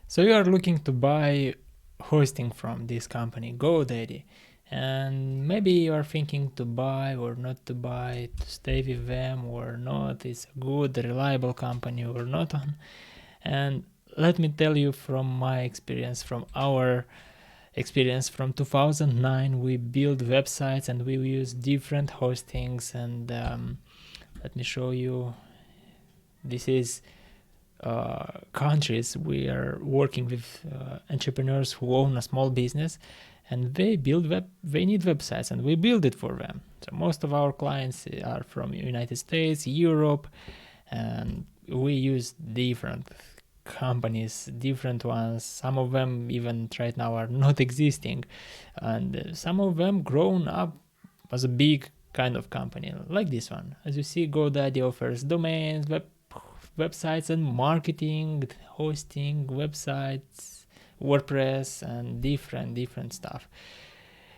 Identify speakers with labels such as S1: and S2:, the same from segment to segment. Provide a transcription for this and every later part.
S1: So you are looking to buy hosting from this company, GoDaddy, and maybe you are thinking to buy or not to buy, to stay with them or not, it's a good, reliable company or not. And let me tell you from my experience, from our experience from 2009, we build websites and we use different hostings. And let me show you, this is countries. We are working with entrepreneurs who own a small business and they need websites and we build it for them. So most of our clients are from United States, Europe, and we use different companies, different ones. Some of them even right now are not existing, and some of them grown up as a big kind of company like this one. As you see, GoDaddy offers domains, websites and marketing, hosting, websites, WordPress, and different stuff.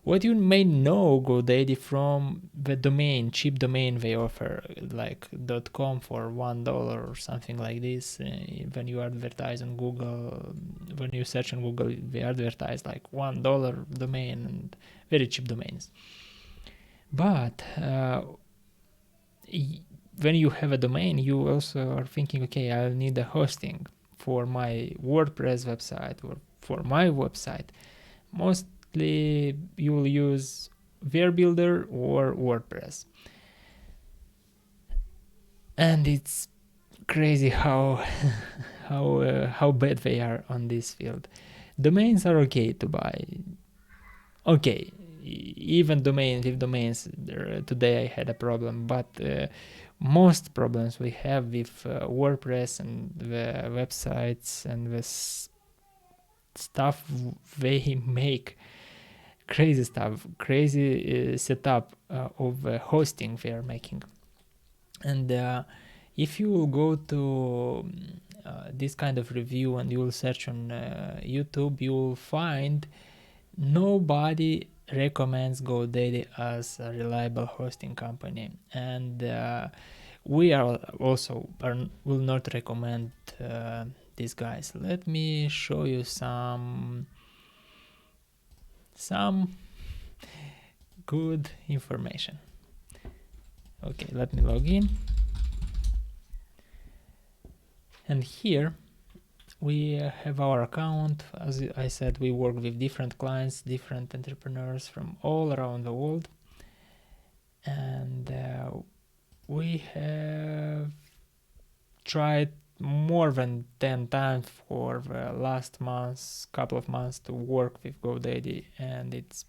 S1: What you may know GoDaddy from the domain, cheap domain they offer, like .com for $1 or something like this. When you advertise on Google, when you search on Google, they advertise like $1 domain and very cheap domains. But when you have a domain, you also are thinking, okay, I'll need a hosting for my WordPress website or for my website. Mostly you will use WebBuilder or WordPress. And it's crazy how how bad they are on this field. Domains are okay to buy. Okay, even domains today I had a problem, but most problems we have with WordPress and the websites and the stuff they make, crazy stuff, crazy setup of hosting they are making. And if you will go to this kind of review and you will search on YouTube, you will find nobody recommends GoDaddy as a reliable hosting company, and we are also will not recommend these guys. Let me show you some good information. Okay, let me log in, and here we have our account. As I said, we work with different clients, different entrepreneurs from all around the world, and we have tried more than 10 times for the last couple of months to work with GoDaddy, and it's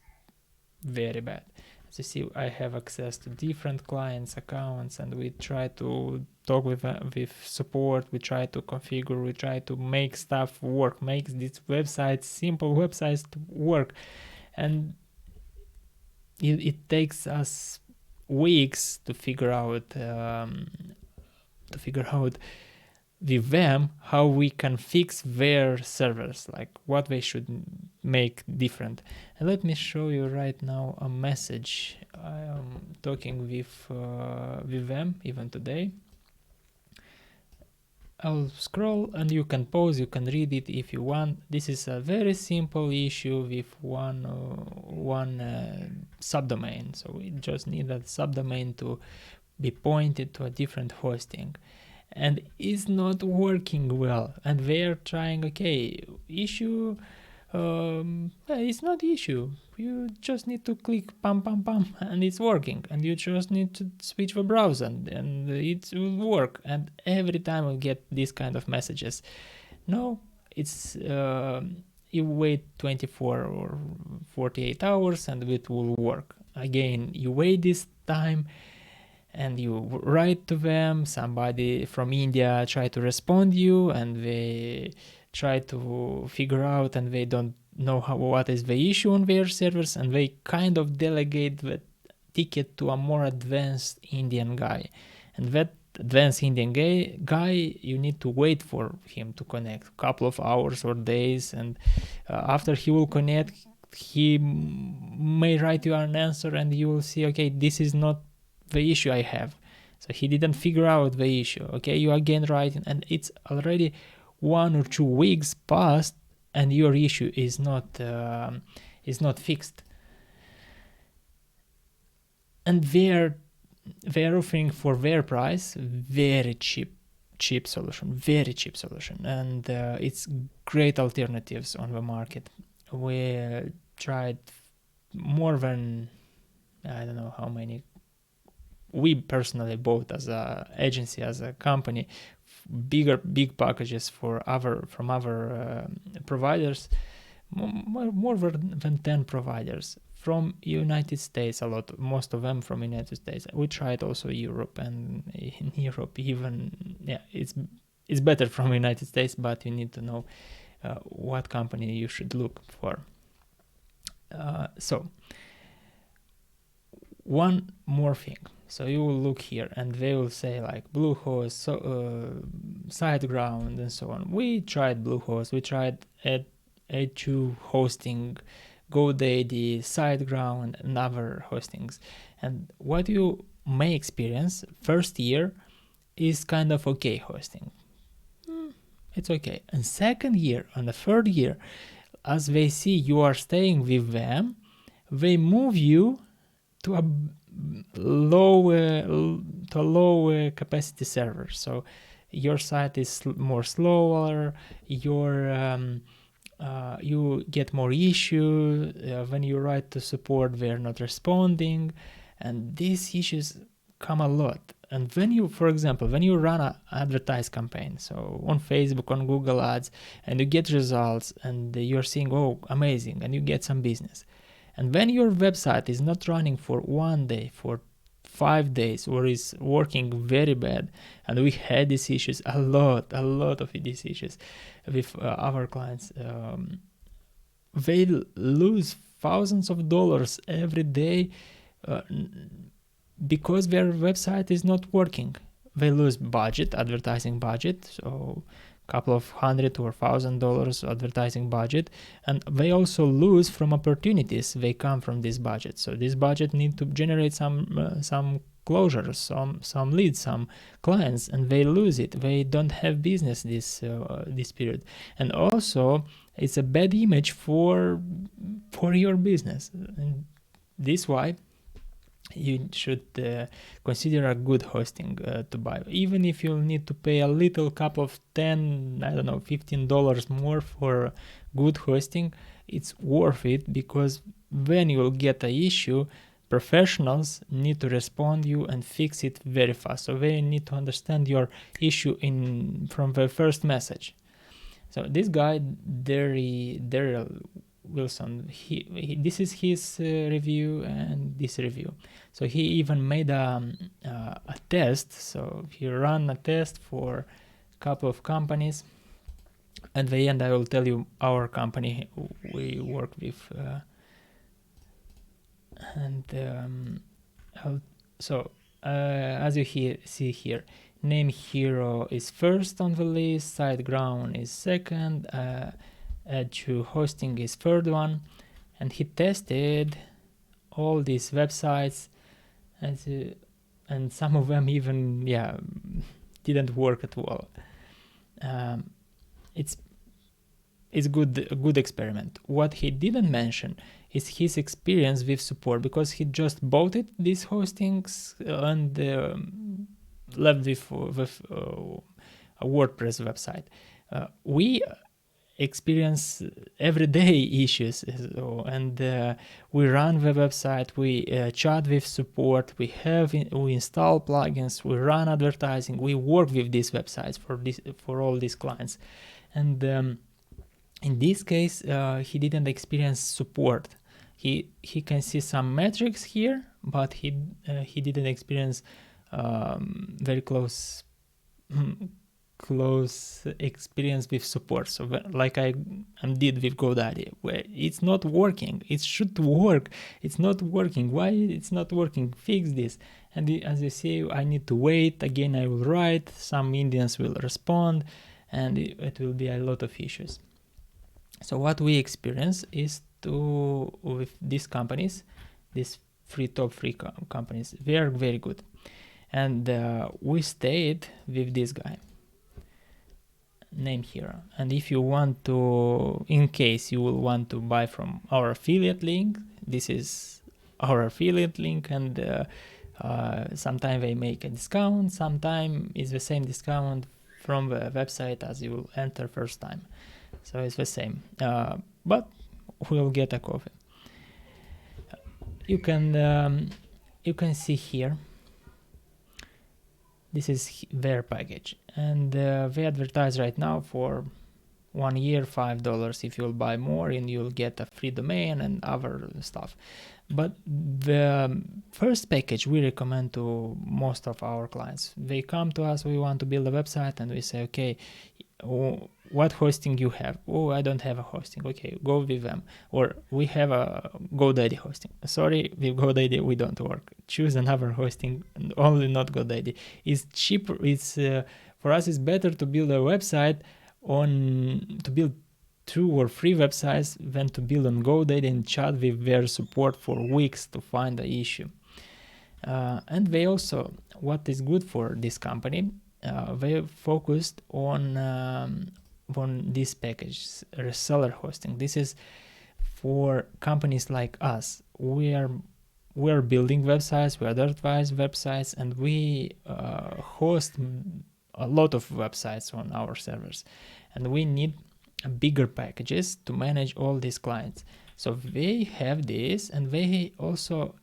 S1: very bad. As you see, I have access to different clients' accounts, and we try to talk with support. We try to configure. We try to make stuff work, make these websites, simple websites, to work, and it takes us weeks to figure out with them how we can fix their servers, like what they should make different. And let me show you right now a message I am talking with them even today. I'll scroll and you can pause, you can read it if you want. This is a very simple issue with one subdomain, so we just need that subdomain to be pointed to a different hosting, and it's not working well. And they're trying, okay, issue, it's not issue, you just need to click pam and it's working, and you just need to switch the browser and it will work. And every time I get these kind of messages, no, it's you wait 24 or 48 hours and it will work. Again, you wait this time and you write to them, somebody from India try to respond you, and they try to figure out, and they don't know what is the issue on their servers, and they kind of delegate the ticket to a more advanced Indian guy. And that advanced Indian guy, you need to wait for him to connect, a couple of hours or days, and after he will connect, he may write you an answer, and you will see, okay, this is not the issue I have. So he didn't figure out the issue. Okay, you again write, and it's already 1 or 2 weeks passed and your issue is not fixed. And they're offering for their price very cheap solution, and it's great alternatives on the market. We tried more than, I don't know how many. We personally bought as a agency, as a company, big packages from other providers, more than 10 providers from United States, most of them from United States. We tried also Europe, and in Europe even, it's better from United States, but you need to know what company you should look for. So one more thing. So you will look here and they will say like Bluehost, SiteGround and so on. We tried Bluehost, we tried A2 hosting, GoDaddy, SiteGround and other hostings. And what you may experience first year is kind of okay hosting. It's okay. And second year and the third year, as they see you are staying with them, they move you to a low capacity server. So your site is more slower, you get more issue when you write to support, they're not responding, and these issues come a lot. And when you, for example, when you run an advertise campaign, so on Facebook, on Google Ads, and you get results and you're seeing, oh, amazing, and you get some business. And when your website is not running for 1 day, for 5 days, or is working very bad, and we had these issues, a lot of these issues with our clients, they lose thousands of dollars every day because their website is not working. They lose budget, advertising budget, so couple of $100 or $1,000 advertising budget, and they also lose from opportunities they come from this budget. So this budget need to generate some closures, some leads, some clients, and they lose it. They don't have business this period, and also it's a bad image for your business. And this why you should consider a good hosting to buy. Even if you'll need to pay a little cup of $15 more for good hosting, it's worth it, because when you'll get an issue, professionals need to respond you and fix it very fast. So they need to understand your issue from the first message. So this guy, Daryl Wilson, this is his review and this review. So he even made a test. So he ran a test for a couple of companies. At the end, I will tell you our company we work with. As you see here, Name Hero is first on the list, SiteGround is second, A2 hosting is third one, and he tested all these websites, and some of them even didn't work at all. It's a good experiment. What he didn't mention is his experience with support, because he just bought these hostings and left with a WordPress website. We experience everyday issues, and we run the website, we chat with support, we install plugins, we run advertising, we work with these websites for all these clients. And in this case, he didn't experience support. He can see some metrics here, but he didn't experience very close experience with support. So like I did with GoDaddy, where it's not working, it should work, it's not working. Why it's not working? Fix this. And as you see, I need to wait again. I will write, some Indians will respond, and it will be a lot of issues. So what we experience is with these companies, these top three companies, they are very good, and we stayed with this guy. name here. And if you want to, in case you will want to buy from our affiliate link, this is our affiliate link, and sometimes they make a discount, sometimes it's the same discount from the website as you will enter first time. So it's the same, but we'll get a coffee. You can see here, this is their package, and they advertise right now for 1 year $5. If you'll buy more, and you'll get a free domain and other stuff. But the first package we recommend to most of our clients. They come to us, we want to build a website, and we say, okay, what hosting you have? Oh, I don't have a hosting. Okay, go with them. Or we have a GoDaddy hosting. Sorry, with GoDaddy we don't work. Choose another hosting, only not GoDaddy. It's cheaper. It's for us it's better to build a website to build 2 or 3 websites than to build on GoDaddy and chat with their support for weeks to find the issue. And they also, what is good for this company, they focused on this package, reseller hosting. This is for companies like us. We are building websites, we advertise websites, and we host a lot of websites on our servers, and we need bigger packages to manage all these clients. So they have this, and they also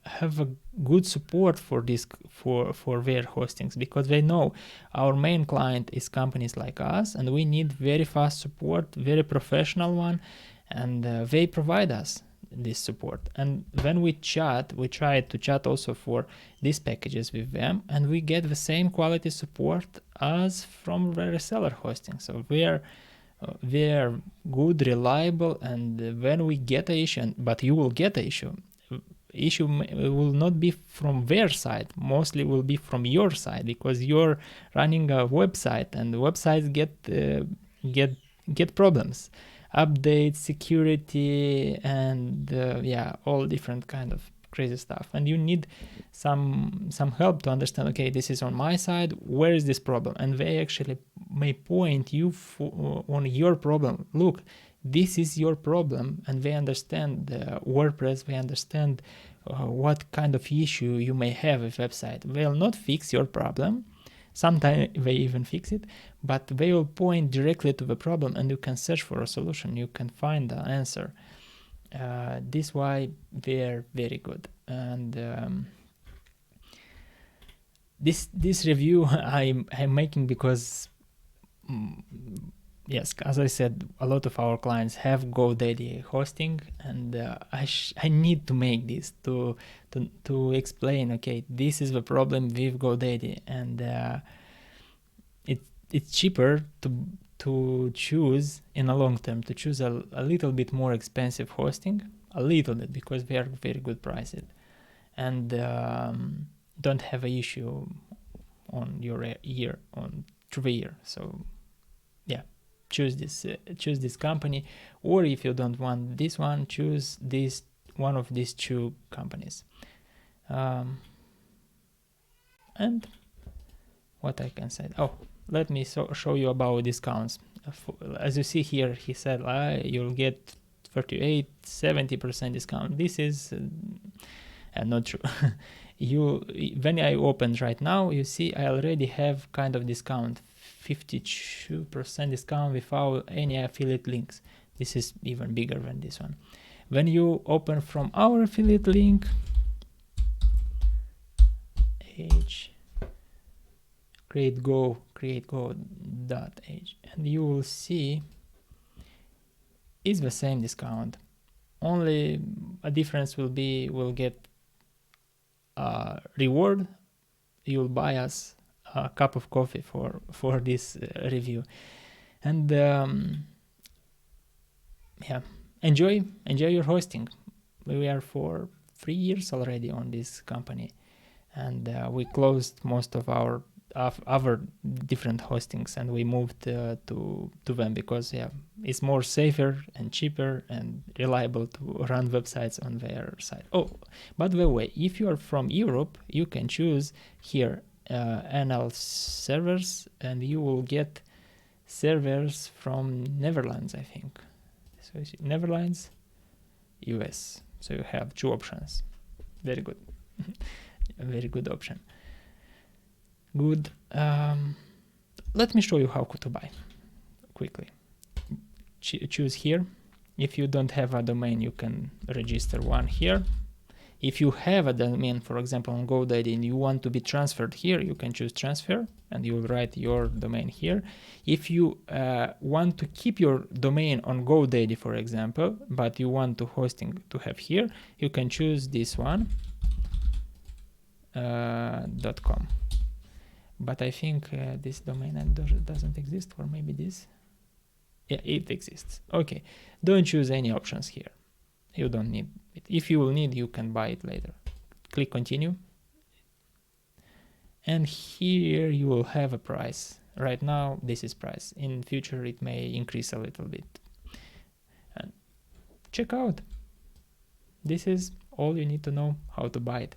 S1: have a good support for this for their hostings, because they know our main client is companies like us, and we need very fast support, very professional one, and they provide us this support. And when we chat, we try to chat also for these packages with them, and we get the same quality support as from the reseller hosting. So they are good, reliable, and when we get an issue, but you will get an issue will not be from their side, mostly will be from your side, because you're running a website, and websites get problems, updates, security, and all different kind of crazy stuff, and you need some help to understand, okay, this is on my side, where is this problem? And they actually may point you on your problem. Look, this is your problem, and they understand WordPress, they understand what kind of issue you may have with website. They'll not fix your problem, sometimes they even fix it, but they will point directly to the problem, and you can search for a solution, you can find the answer. This why they're very good. And this review I'm making because yes, as I said, a lot of our clients have GoDaddy hosting, and I need to make this to explain, okay, this is the problem with GoDaddy, and it's cheaper to choose in a long term, to choose a little bit more expensive hosting, a little bit, because they are very good priced, and don't have an issue on your year, on through the year. So yeah, choose this company, or if you don't want this one, choose this one of these 2 companies. And what I can say, let me show you about discounts. As you see here, he said you'll get 38-70% discount. This is not true. When I opened right now, you see I already have kind of discount, 52% discount without any affiliate links. This is even bigger than this one. When you open from our affiliate link, CreateGo.h, and you will see it's the same discount. Only a difference will be we'll get a reward. You'll buy us a cup of coffee for this review, and enjoy your hosting. We are for 3 years already on this company, and we closed most of our other different hostings, and we moved to them because it's more safer and cheaper and reliable to run websites on their site. By the way, if you are from Europe, you can choose here NL servers, and you will get servers from Netherlands, I think. So you see Netherlands, US. So you have two options. Very good. A very good option. Good. Let me show you how to buy quickly. Choose here. If you don't have a domain, you can register one here. If you have a domain, for example, on GoDaddy, and you want to be transferred here, you can choose transfer and you will write your domain here. If you want to keep your domain on GoDaddy, for example, but you want to hosting to have here, you can choose this one, .com. But I think this domain doesn't exist, or maybe this. Yeah, it exists. Okay, don't choose any options here. You don't need it. If you will need, you can buy it later. Click continue. And here you will have a price. Right now, this is price. In future, it may increase a little bit. And check out. This is all you need to know how to buy it.